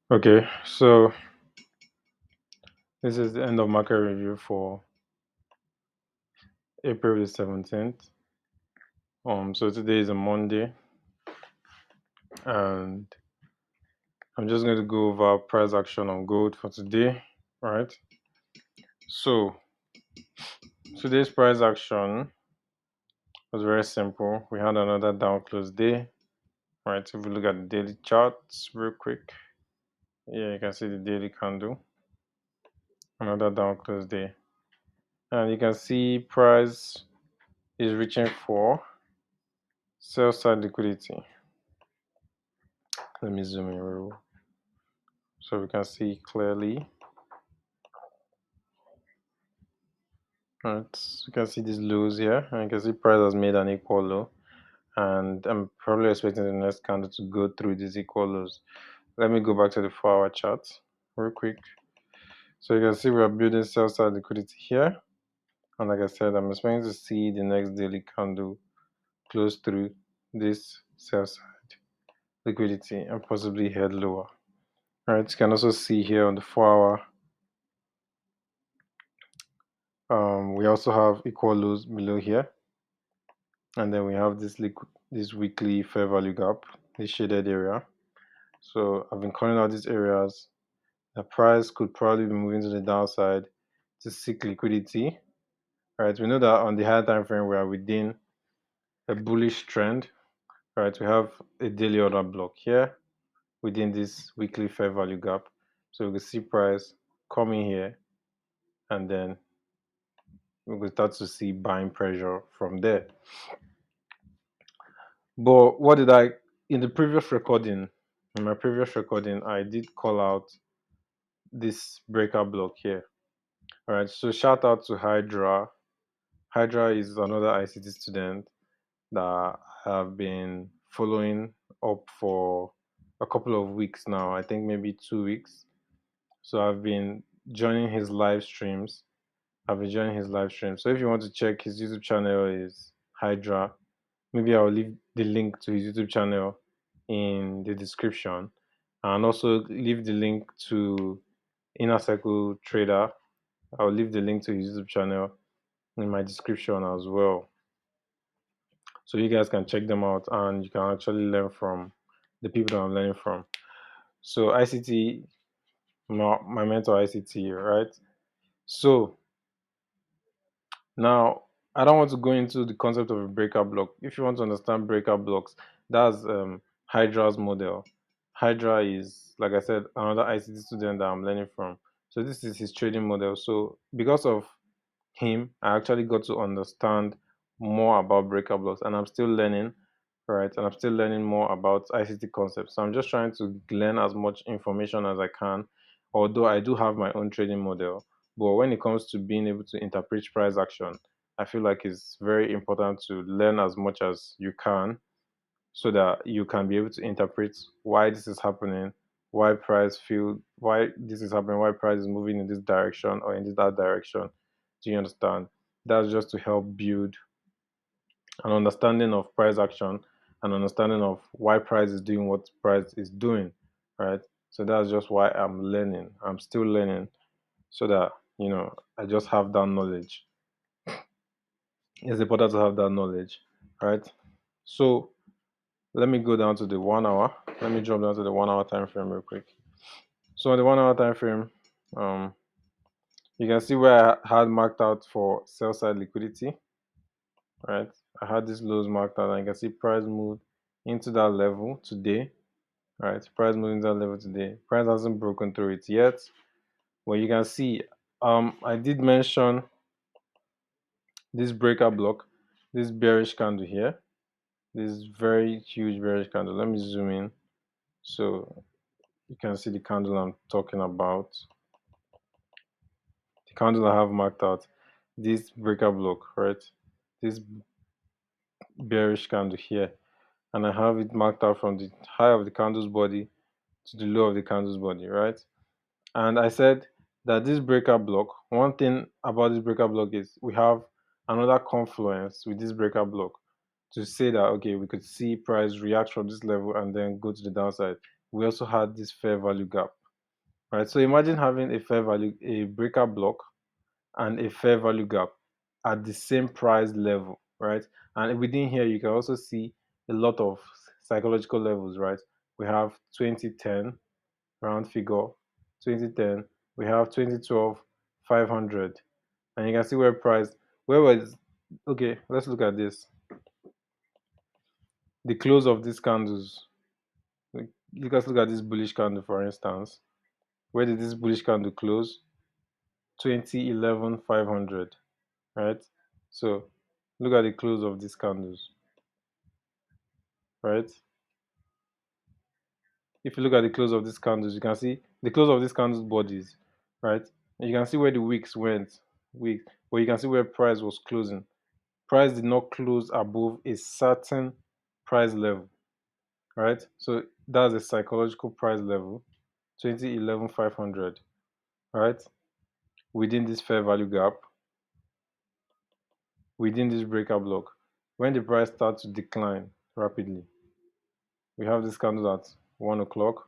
Okay, so this is the end of market review for April the 17th. So today is a Monday, and I'm just going to go over price action on gold for today, right? So today's price action was very simple. We had another down close day, right? If we look at the daily charts real quick, yeah, you can see the daily candle, another down close day, and you can see price is reaching for sell side liquidity. Let me zoom in real so we can see clearly. Right, you can see these lows here, and you can see price has made an equal low, and I'm probably expecting the next candle to go through these equal lows. Let me go back to the 4-hour chart real quick. So you can see we are building sell side liquidity here, and like I said, I'm expecting to see the next daily candle close through this sell side liquidity and possibly head lower. Right, you can also see here on the 4-hour. We also have equal lows below here, and then we have this weekly fair value gap, this shaded area. So I've been calling out these areas. The price could probably be moving to the downside to seek liquidity. Right, we know that on the higher time frame we are within a bullish trend. Right, we have a daily order block here within this weekly fair value gap. So we can see price coming here, and then we will start to see buying pressure from there. But what did I in the previous recording? In my previous recording, I did call out this breakout block here. All right, so shout out to Hydra. Hydra is another ICT student that I have been following up for a couple of weeks now. I think maybe 2 weeks. So I've been joining his live streams. I've been joining his live streams. So if you want to check his YouTube channel is Hydra. Maybe I'll leave the link to his YouTube channel in the description, and also leave the link to Inner Circle Trader. I'll leave the link to his YouTube channel in my description as well, so you guys can check them out and you can actually learn from the people that I'm learning from. So ICT, my mentor ICT, right? So now I don't want to go into the concept of a breakout block. If you want to understand breakout blocks, that's Hydra's model. Hydra is, like I said, another ICT student that I'm learning from. So this is his trading model. So because of him, I actually got to understand more about breakout blocks, and I'm still learning, right? And I'm still learning more about ICT concepts. So I'm just trying to learn as much information as I can, although I do have my own trading model. But when it comes to being able to interpret price action, I feel like it's very important to learn as much as you can so that you can be able to interpret why this is happening, why this is happening, why price is moving in this direction or in that direction. Do you understand? That's just to help build an understanding of price action, an understanding of why price is doing what price is doing, right? So that's just why I'm learning. I'm still learning so that I just have that knowledge. It's important to have that knowledge, right? So let me go down to the 1 hour. Let me jump down to the 1 hour time frame real quick. So on the 1 hour time frame, um, you can see where I had marked out for sell side liquidity, right? I had this lows marked out, and you can see price moved into that level today, right? Price moving into that level today. Price hasn't broken through it yet. Well, you can see, I did mention this breaker block, this bearish candle here, this very huge bearish candle. Let me zoom in so you can see the candle I'm talking about. The candle I have marked out, this breaker block, right? This bearish candle here, and I have it marked out from the high of the candle's body to the low of the candle's body, right? And I said that this breaker block, one thing about this breaker block is we have another confluence with this breaker block to say that okay, we could see price react from this level and then go to the downside. we also had this fair value gap, right? So imagine having a breaker block and a fair value gap at the same price level, right? And within here, you can also see a lot of psychological levels, right? We have 2010, round figure, 2010, we have 2012, 500. And you can see where was, okay, let's look at this. The close of these candles. Like, let's look at this bullish candle, for instance. Where did this bullish candle close? 2011, 500, right? So look at the close of these candles, right? If you look at the close of these candles, you can see the close of these candles bodies, right? And you can see where the wicks went, wicks, but you can see where price was closing. Price did not close above a certain price level, right? So that's a psychological price level, 2011 500, right? Within this fair value gap, within this breaker block, when the price starts to decline rapidly, we have this candle at 1 o'clock,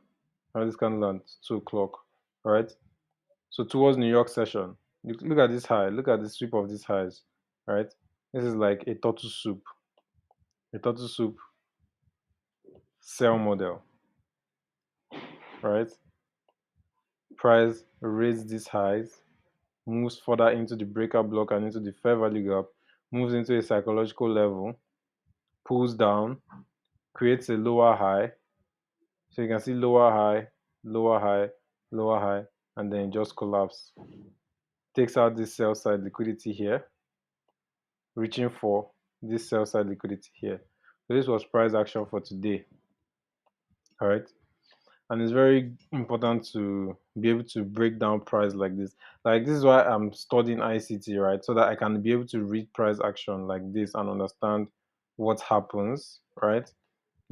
we have this candle at 2 o'clock, right? So towards New York session, look at this high, look at the sweep of these highs, right? This is like a turtle soup sell model, right? Price raised these highs, moves further into the breaker block and into the fair value gap, moves into a psychological level, pulls down, creates a lower high. So you can see lower high, lower high, lower high, and then just collapse. Takes out this sell side liquidity here, reaching for this sell side liquidity here. So this was price action for today. All right. And it's very important to be able to break down price like this. Like this is why I'm studying ICT, right? So that I can be able to read price action like this and understand what happens, right?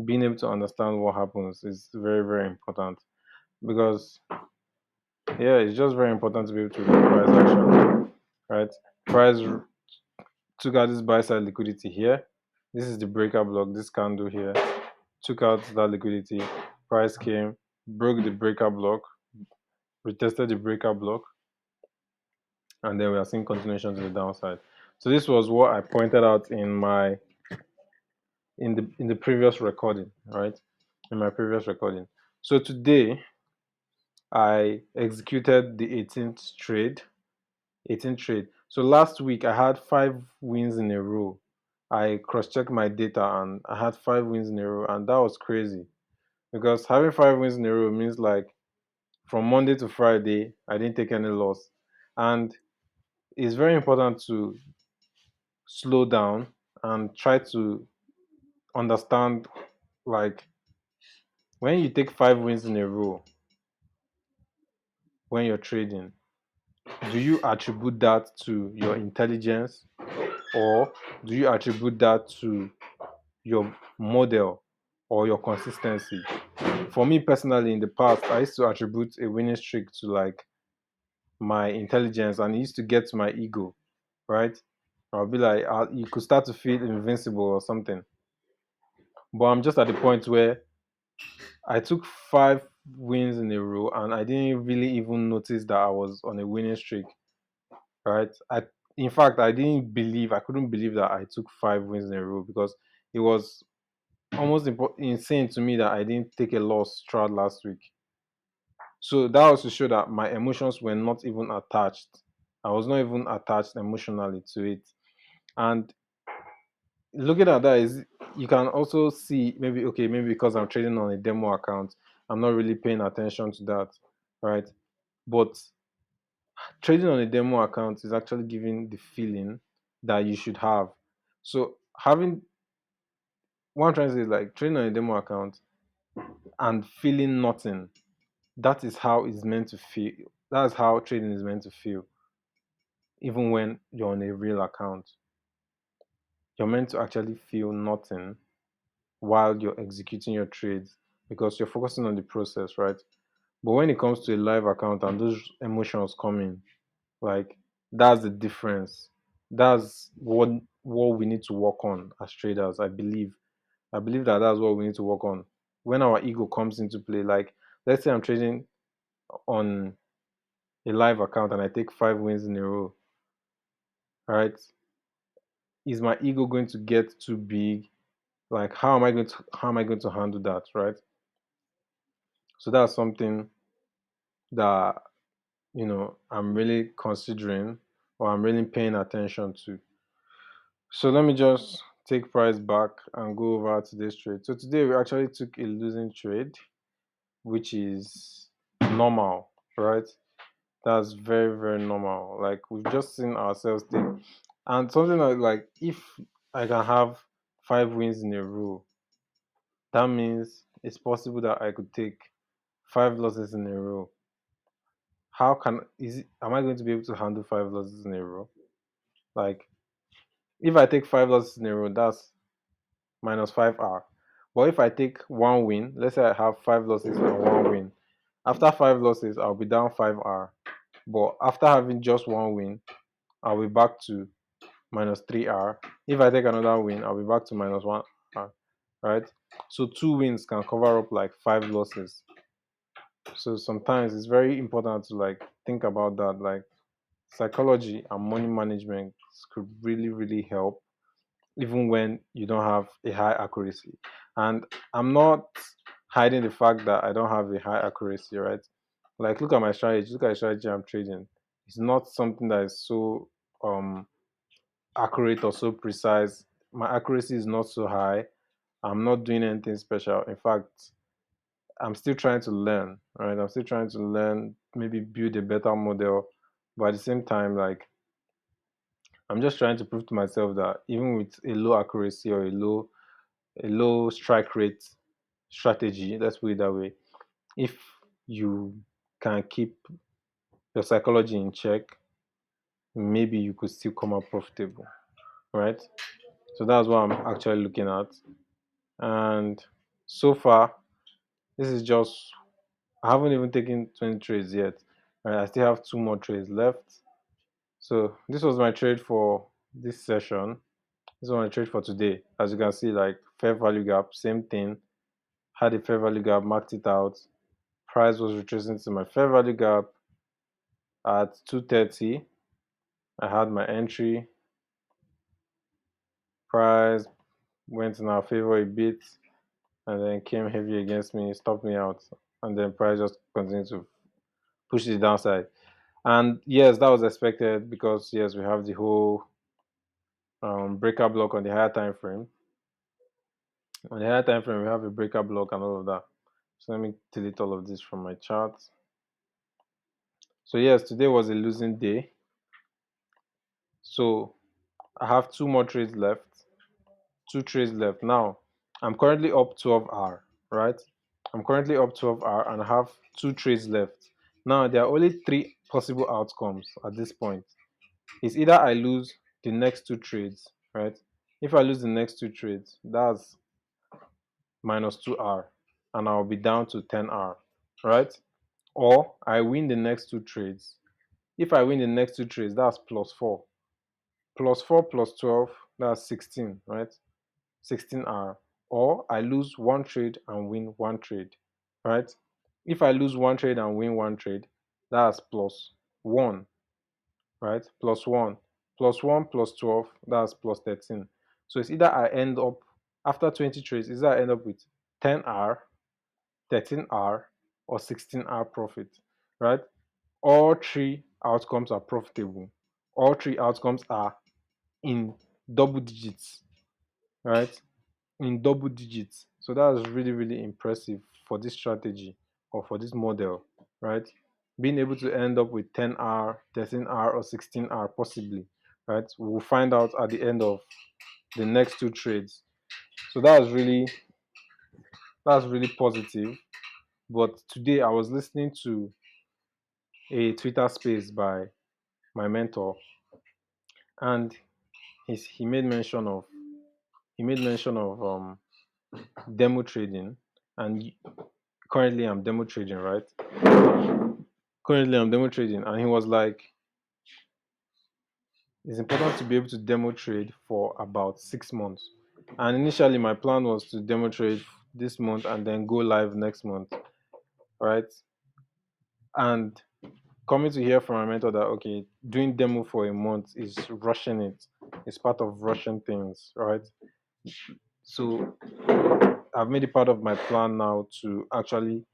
Being able to understand what happens is very, very important because yeah, it's just very important to be able to read price action, right? Price took out this buy side liquidity here. This is the breaker block, this candle here. Took out that liquidity. Price came, broke the breaker block, retested the breaker block, and then we are seeing continuation to the downside. So this was what I pointed out in the previous recording, right? In my previous recording. So today I executed the 18th trade. 18th trade. So last week I had 5 wins in a row. I cross-checked my data and I had 5 wins in a row, and that was crazy because having 5 wins in a row means like from Monday to Friday I didn't take any loss, and it's very important to slow down and try to understand, like, when you take 5 wins in a row when you're trading, do you attribute that to your intelligence or do you attribute that to your model or your consistency? For me personally, in the past, I used to attribute a winning streak to like my intelligence, and it used to get to my ego, right? I'll be like, you could start to feel invincible or something. But I'm just at the point where I took 5 wins in a row and I didn't really even notice that I was on a winning streak, right? In fact, I couldn't believe that I took 5 wins in a row because it was almost insane to me that I didn't take a loss throughout last week. So that was to show that my emotions were not even attached. I was not even attached emotionally to it. And looking at that is you can also see maybe okay, maybe because I'm trading on a demo account, I'm not really paying attention to that, right? But trading on a demo account is actually giving the feeling that you should have. So having what I'm trying to say is like trading on a demo account and feeling nothing, that is how it's meant to feel. That's how trading is meant to feel, even when you're on a real account. You're meant to actually feel nothing while you're executing your trades because you're focusing on the process, right? But when it comes to a live account and those emotions come in, like that's the difference. That's what we need to work on as traders. I believe that that's what we need to work on. when our ego comes into play. Like, let's say I'm trading on a live account and I take 5 wins in a row, right? Is my ego going to get too big? Like, how am I going to handle that, right? So that's something that I'm really considering, or I'm really paying attention to. So let me just take price back and go over today's trade. So today we actually took a losing trade, which is normal, right? That's very, very normal. Like, we've just seen ourselves take, and something like if I can have 5 wins in a row, that means it's possible that I could take 5 losses in a row. How can is it, am I going to be able to handle 5 losses in a row? Like, if I take 5 losses in a row, that's -5R. But if I take 1 win, let's say I have 5 losses and 1 win. After 5 losses, I'll be down 5R. But after having just 1 win, I'll be back to -3R. If I take another win, I'll be back to -1R. Right? So 2 wins can cover up like 5 losses. So sometimes it's very important to like think about that. Like, psychology and money management could really, really help even when you don't have a high accuracy. And I'm not hiding the fact that I don't have a high accuracy, right? Like, look at my strategy, look at the strategy I'm trading. It's not something that is so um accurate or so precise. My accuracy is not so high. I'm not doing anything special. In fact, I'm still trying to learn, right? I'm still trying to learn, maybe build a better model. But at the same time, like, I'm just trying to prove to myself that even with a low accuracy or a low strike rate strategy, let's put it that way, if you can keep your psychology in check, maybe you could still come out profitable, right? So that's what I'm actually looking at. And so far, this is just, I haven't even taken 20 trades yet. Right? I still have 2 more trades left. So this was my trade for this session. This was my trade for today. As you can see, like, fair value gap, same thing. Had a fair value gap, marked it out. Price was retracing to my fair value gap at 230. I had my entry. Price went in our favor a bit and then came heavy against me, stopped me out. And then price just continued to push the downside. And yes, that was expected because yes, we have the whole breaker block on the higher time frame. On the higher time frame, we have a breaker block and all of that. So let me delete all of this from my chart. So yes, today was a losing day. So I have 2 more trades left. 2 trades left. Now I'm currently up 12R, right? I'm currently up 12R and I have 2 trades left. Now there are only 3 possible outcomes at this point. It's either I lose the next 2 trades, right? If I lose the next 2 trades, that's -2R and I'll be down to 10R, right? Or I win the next 2 trades. If I win the next 2 trades, that's +4. +4 plus 12, that's 16, right? 16R. Or I lose 1 trade and win 1 trade, right? If I lose 1 trade and win 1 trade, that's +1, right? +1. +1 plus 12, that's +13. So it's either I end up, after 20 trades, either I end up with 10R, 13R, or 16R profit, right? All 3 outcomes are profitable. All 3 outcomes are in double digits, right? In double digits. So that's really, really impressive for this strategy or for this model, right? Being able to end up with 10R, 13R, or 16R possibly, right? We'll find out at the end of the next 2 trades. So that's really positive. But today I was listening to a Twitter space by my mentor, and he made mention of demo trading, and currently I'm demo trading, right? Currently I'm demo trading, and he was like, it's important to be able to demo trade for about 6 months. And initially my plan was to demo trade this month and then go live next month, right? And coming to hear from my mentor that okay, doing demo for a month is rushing it. It's part of rushing things, right? So I've made it part of my plan now to actually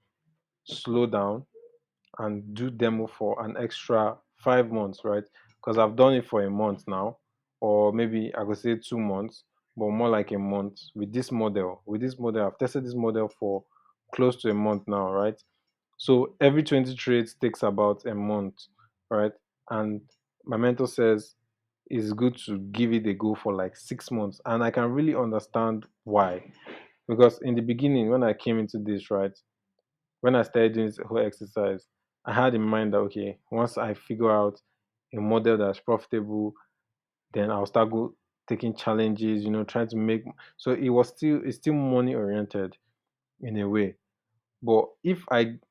slow down and do demo for an extra 5 months, right? Because I've done it for a month now, or maybe I could say 2 months, but more like a month with this model. With this model, I've tested this model for close to a month now, right? So every 20 trades takes about a month, right? And my mentor says it's good to give it a go for like 6 months. And I can really understand why. Because in the beginning, when I came into this, right, when I started doing this whole exercise, I had in mind that okay, once I figure out a model that's profitable, then I'll start taking challenges, trying to make. So it's still money oriented in a way. But if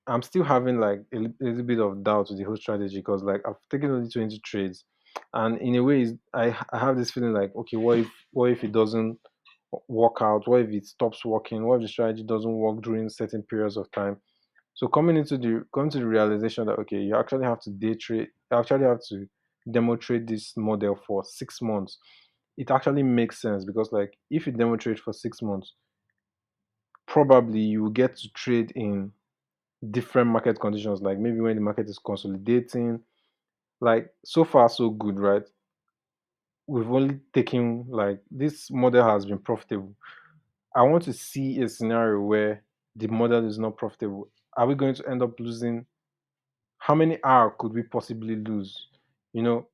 I'm still having like a little bit of doubt with the whole strategy because like I've taken only 20 trades, and in a way, I have this feeling like okay, what if it doesn't work out? What if it stops working? What if the strategy doesn't work during certain periods of time? So coming to the realization that okay, you actually have to day trade, you actually have to demonstrate this model for 6 months. It actually makes sense because like if you demonstrate for 6 months, probably you will get to trade in different market conditions, like maybe when the market is consolidating. Like so far so good, right? We've only taken like this model has been profitable. I want to see a scenario where the model is not profitable. Are we going to end up losing? How many R could we possibly lose? You know,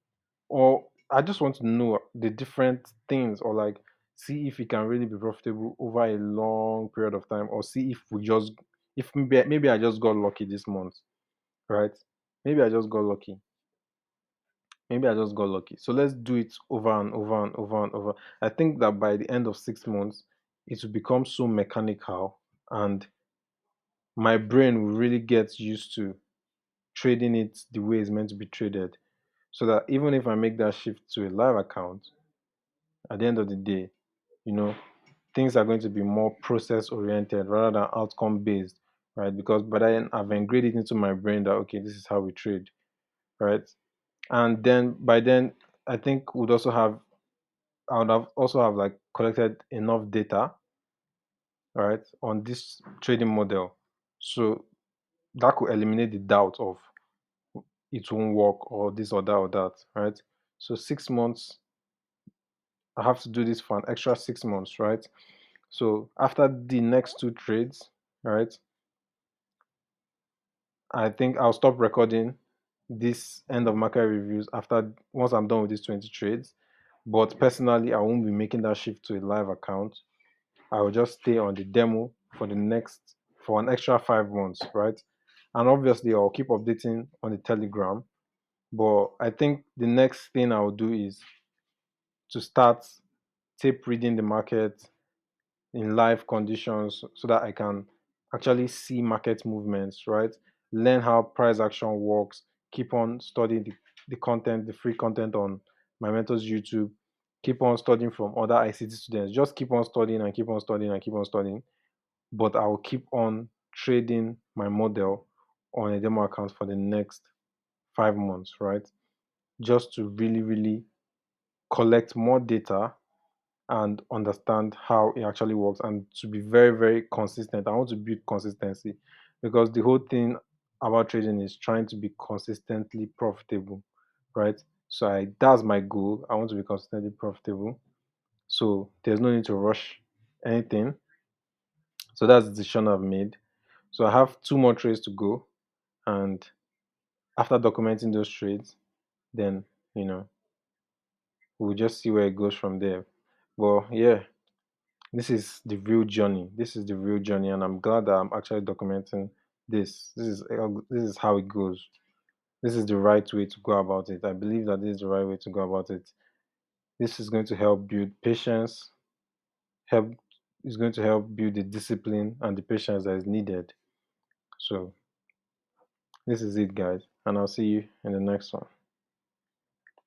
or I just want to know the different things, or like see if it can really be profitable over a long period of time, or see if maybe I just got lucky this month, right? Maybe I just got lucky. Maybe I just got lucky. So let's do it over and over and over and over. I think that by the end of 6 months, it will become so mechanical, and my brain will really get used to trading it the way it's meant to be traded. So that even if I make that shift to a live account, at the end of the day, you know, things are going to be more process oriented rather than outcome based, right? Because by then I've engraved it into my brain that okay, this is how we trade, right? And then by then, I think I would have also have like collected enough data, right, on this trading model, so that could eliminate the doubt of it won't work or this or that, right? So 6 months, I have to do this for an extra 6 months, right? So after the next two trades, right, I think I'll stop recording this end of market reviews after once I'm done with these 20 trades. But personally, I won't be making that shift to a live account. I will just stay on the demo for an extra 5 months, right? And obviously I'll keep updating on the Telegram. But I think the next thing I'll do is to start tape reading the market in live conditions so that I can actually see market movements, right? Learn how price action works, keep on studying the content, the free content on my mentor's YouTube, keep on studying from other ICT students, just keep on studying and keep on studying and keep on studying. But I will keep on trading my model on a demo account for the next 5 months, right? Just to really, really collect more data and understand how it actually works and to be very, very consistent. I want to build consistency because the whole thing about trading is trying to be consistently profitable, right? So that's my goal. I want to be consistently profitable. So there's no need to rush anything. So that's the decision I've made. So I have two more trades to go, and after documenting those trades, then you know we'll just see where it goes from there. Well, yeah, this is the real journey. This is the real journey, and I'm glad that I'm actually documenting this. This is how it goes. This is the right way to go about it. I believe that this is the right way to go about it. This is going to help build patience. Help is going to help build the discipline and the patience that is needed. So this is it, guys, and I'll see you in the next one.